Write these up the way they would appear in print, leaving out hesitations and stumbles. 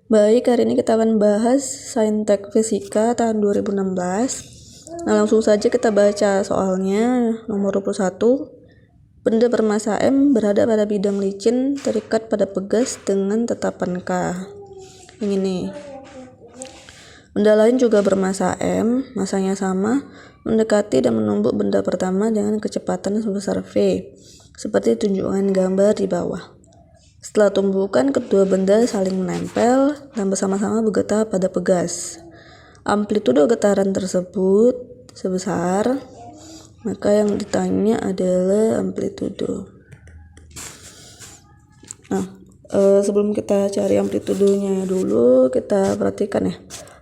Baik, hari ini kita akan bahas Saintek Fisika tahun 2016. Nah, langsung saja kita baca soalnya. Nomor 21. Benda bermassa M berada pada bidang licin terikat pada pegas dengan tetapan K. Yang ini. Benda lain juga bermassa M, masanya sama, mendekati dan menumbuk benda pertama dengan kecepatan sebesar V, seperti tunjukkan gambar di bawah. Setelah tumbukan, kedua benda saling menempel dan bersama-sama bergetar pada pegas. Amplitudo getaran tersebut sebesar, maka yang ditanya adalah amplitudo. Nah, sebelum kita cari amplitudonya dulu, kita perhatikan ya.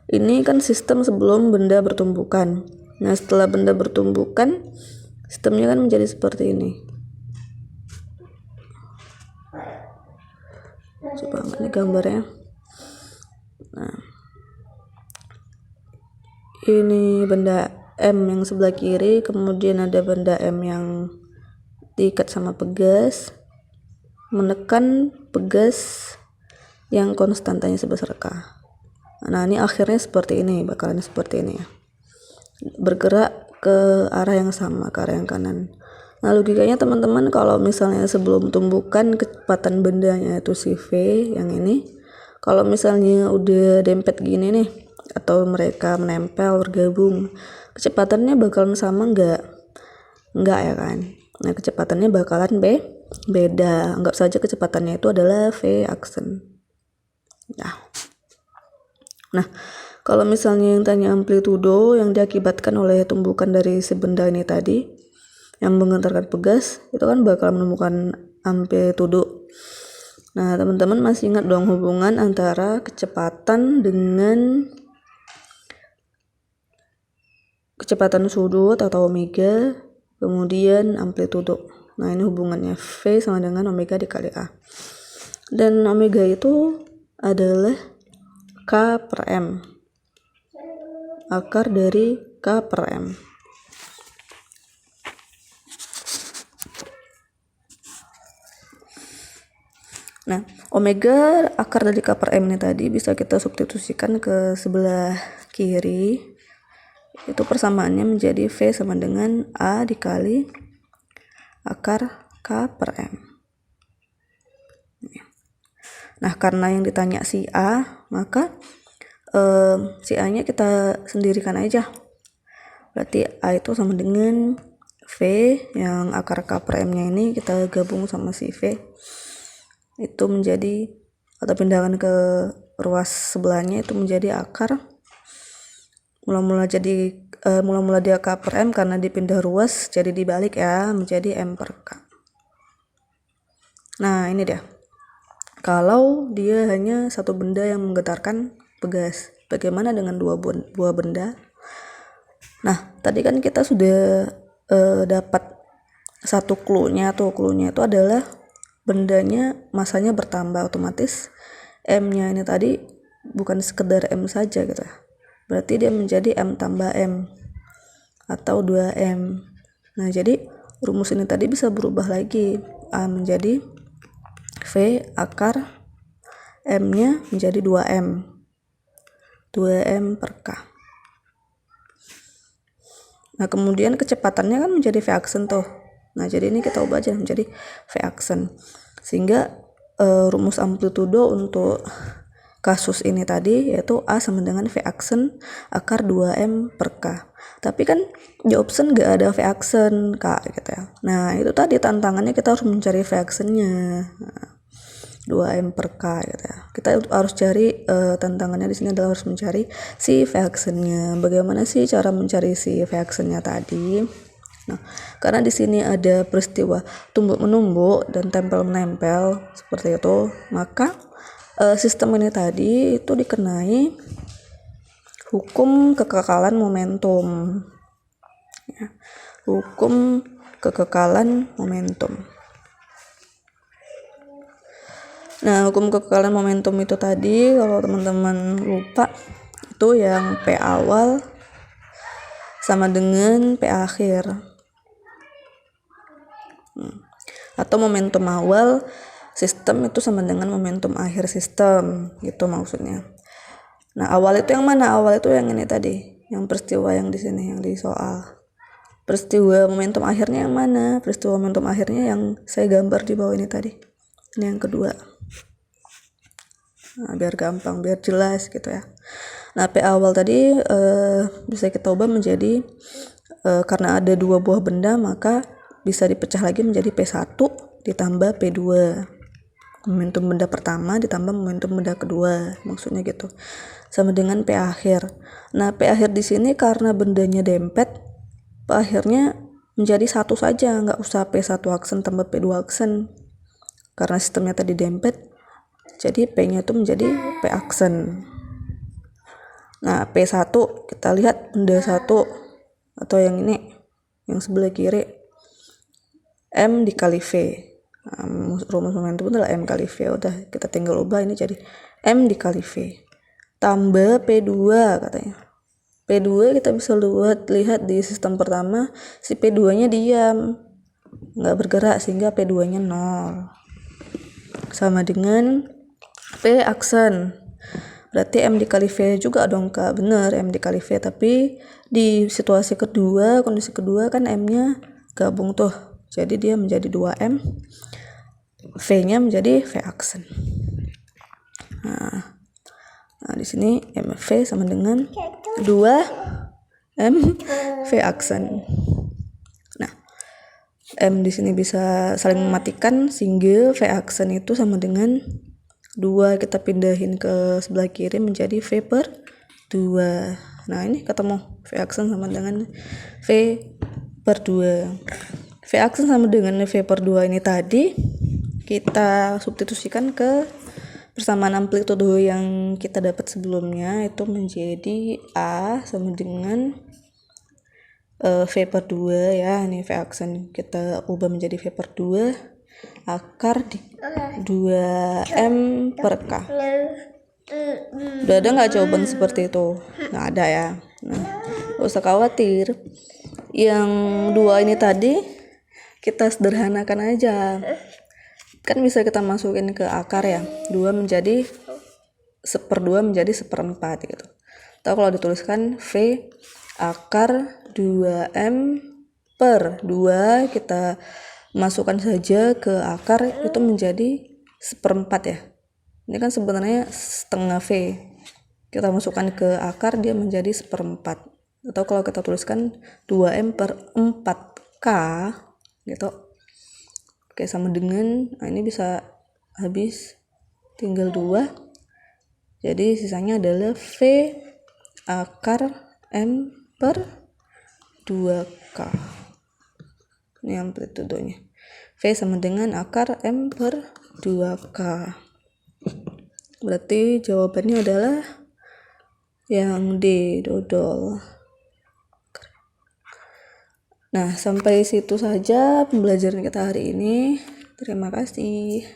Ini kan sistem sebelum benda bertumbukan. Nah, setelah benda bertumbukan, sistemnya kan menjadi seperti ini. Coba ini gambarnya. Nah, ini benda M yang sebelah kiri, kemudian ada benda M yang diikat sama pegas, menekan pegas yang konstantanya sebesar K. Nah, ini akhirnya seperti ini, bakalan seperti ini ya. Bergerak ke arah yang sama, ke arah yang kanan. Nah, logikanya teman-teman kalau misalnya sebelum tumbukan kecepatan bendanya itu si V yang ini, kalau misalnya udah dempet gini nih atau mereka menempel bergabung, kecepatannya bakalan sama enggak ya kan. Nah, kecepatannya bakalan beda. Anggap saja kecepatannya itu adalah V aksen. Nah, kalau misalnya yang tanya amplitudo yang diakibatkan oleh tumbukan dari si benda ini tadi yang menggentarkan pegas, itu kan bakal menemukan amplitudo. Nah, teman-teman masih ingat dong hubungan antara kecepatan dengan kecepatan sudut atau omega, kemudian amplitudo. Nah, ini hubungannya V sama dengan omega dikali A. Dan omega itu adalah K per M. Akar dari K per M. Nah, omega akar dari K per M ini tadi bisa kita substitusikan ke sebelah kiri. Itu persamaannya menjadi V sama dengan A dikali akar K per M. Nah, karena yang ditanya si A, maka si A nya kita sendirikan aja. Berarti A itu sama dengan V yang akar K per M nya ini kita gabung sama si V, itu menjadi, atau pindahkan ke ruas sebelahnya itu menjadi akar, mula-mula dia K per M karena dipindah ruas jadi dibalik ya, menjadi M per K. Nah, ini dia. Kalau dia hanya satu benda yang menggetarkan pegas, bagaimana dengan dua buah benda? Nah, tadi kan kita sudah dapat satu clue-nya itu adalah bendanya masanya bertambah, otomatis M-nya ini tadi bukan sekedar M saja gitu. Berarti dia menjadi M tambah M atau 2M. Nah, jadi rumus ini tadi bisa berubah lagi. A menjadi V akar M-nya menjadi 2M. 2M per K. Nah, kemudian kecepatannya kan menjadi V aksen tuh. Nah, jadi ini kita ubah aja menjadi V aksen. Sehingga rumus amplitudo untuk kasus ini tadi yaitu A sama dengan V aksen akar 2M per K. Tapi kan di option gak ada V aksen K gitu ya. Nah, itu tadi tantangannya, kita harus mencari V aksennya. 2M per K gitu ya. Kita harus cari tantangannya di sini adalah harus mencari si V aksennya. Bagaimana sih cara mencari si V aksennya tadi? Nah, karena di sini ada peristiwa tumbuk menumbuk dan tempel menempel seperti itu, maka sistem ini tadi itu dikenai hukum kekekalan momentum. Ya, hukum kekekalan momentum. Nah, hukum kekekalan momentum itu tadi, kalau teman-teman lupa, itu yang P awal sama dengan P akhir. Atau momentum awal sistem itu sama dengan momentum akhir sistem, gitu maksudnya. Nah, awal itu yang mana? Awal itu yang ini tadi, yang peristiwa yang di sini, yang di soal. Peristiwa momentum akhirnya yang mana? Peristiwa momentum akhirnya yang saya gambar di bawah ini tadi. Ini yang kedua. Nah, biar gampang, biar jelas gitu ya. Nah, P awal tadi bisa kita ubah menjadi karena ada dua buah benda, maka bisa dipecah lagi menjadi P1 ditambah P2. Momentum benda pertama ditambah momentum benda kedua, maksudnya gitu. Sama dengan P akhir. Nah, P akhir di sini karena bendanya dempet, P akhirnya menjadi satu saja, nggak usah P1 aksen tambah P2 aksen. Karena sistemnya tadi dempet, jadi P-nya itu menjadi P aksen. Nah, P1 kita lihat benda 1 atau yang ini, yang sebelah kiri, M dikali V. Nah, rumus momentum adalah M kali V. Udah, kita tinggal ubah ini jadi M dikali V tambah P2 katanya. P2 kita bisa lihat di sistem pertama, si P2 nya diam, nggak bergerak, sehingga P2 nya 0 sama dengan P aksen. Berarti M dikali V juga dong Kak. Bener, M dikali V, tapi di situasi kedua, kondisi kedua kan M nya gabung tuh, jadi dia menjadi 2M, V nya menjadi V aksen. Nah, di sini MV sama dengan 2M V aksen. Nah, M di sini bisa saling mematikan sehingga V aksen itu sama dengan 2, kita pindahin ke sebelah kiri menjadi V per 2. Nah, ini ketemu V aksen sama dengan V per 2. V aksen sama dengan V per 2 ini tadi kita substitusikan ke persamaan amplitudo yang kita dapat sebelumnya, itu menjadi A sama dengan V per 2 ya. Ini V aksen kita ubah menjadi V per 2 akar di 2M per K. Udah ada nggak jawaban seperti itu? Nggak ada ya. Nah, gak usah khawatir. Yang 2 ini tadi kita sederhanakan aja. Kan bisa kita masukin ke akar ya, 2 menjadi 1/2 menjadi 1/4 gitu. Atau kalau dituliskan V akar 2M per 2, kita masukkan saja ke akar, itu menjadi 1/4 ya. Ini kan sebenarnya setengah V, kita masukkan ke akar, dia menjadi 1/4. Atau kalau kita tuliskan 2M per 4K gitu. Oke, sama dengan, nah ini bisa habis, tinggal 2. Jadi sisanya adalah V akar M per 2K. Ini amplitudonya. V sama dengan akar M per 2K. Berarti jawabannya adalah yang D, dodol. Nah, sampai situ saja pembelajaran kita hari ini. Terima kasih.